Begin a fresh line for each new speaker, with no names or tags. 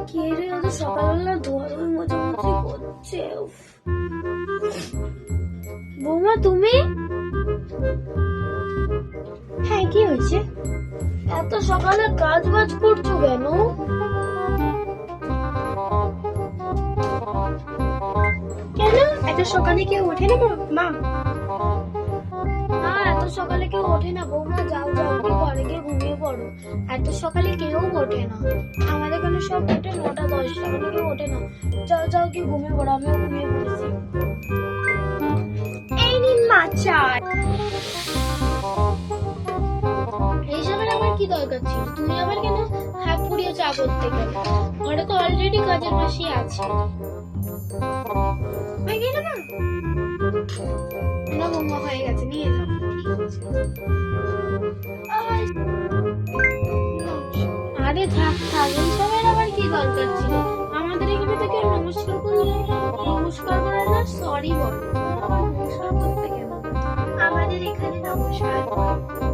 কে রে সকালবেলা ধোয়াধুয়ি মোছামুছি করছে। বৌমা তুমি?
হ্যাঁ, কি হয়েছে?
এত সকালে কাজ বাজ করছো কেন?
কেন, এত সকালে কেউ ওঠে না মা?
না, এত সকালে কেউ ওঠে না বৌমা। যাও যাও, কি ঘরে গিয়ে ঘুমিয়ে পড়ো। এত সকালে কেউ ওঠে না। আমাদের এখানে সব ওঠে 9টা 10টা, এখানে কেউ ওঠে না। যাও যাও, কি ঘুমিয়ে পড়ো। আমিও ঘুমিয়ে পড়েছি।
এই নিন মা চা।
এইসবের আবার কি দরকার ছিল? তুমি আবার কেন হাত পুড়িয়ে চা করতে গেলে? ঘরে তো অলরেডি কাজের মাসি আছে।
হয়ে গেল না?
না বৌমা, হয়ে গেছে, নিয়ে যাও। আরে থাক থাক, এইসবের আবার কি দরকার ছিল? আমাদের এখানে তো কেউ নমস্কার করলে নমস্কার করে না, সরি বলে। আবার নমস্কার করতে কেন?
আমাদের এখানে নমস্কার করে।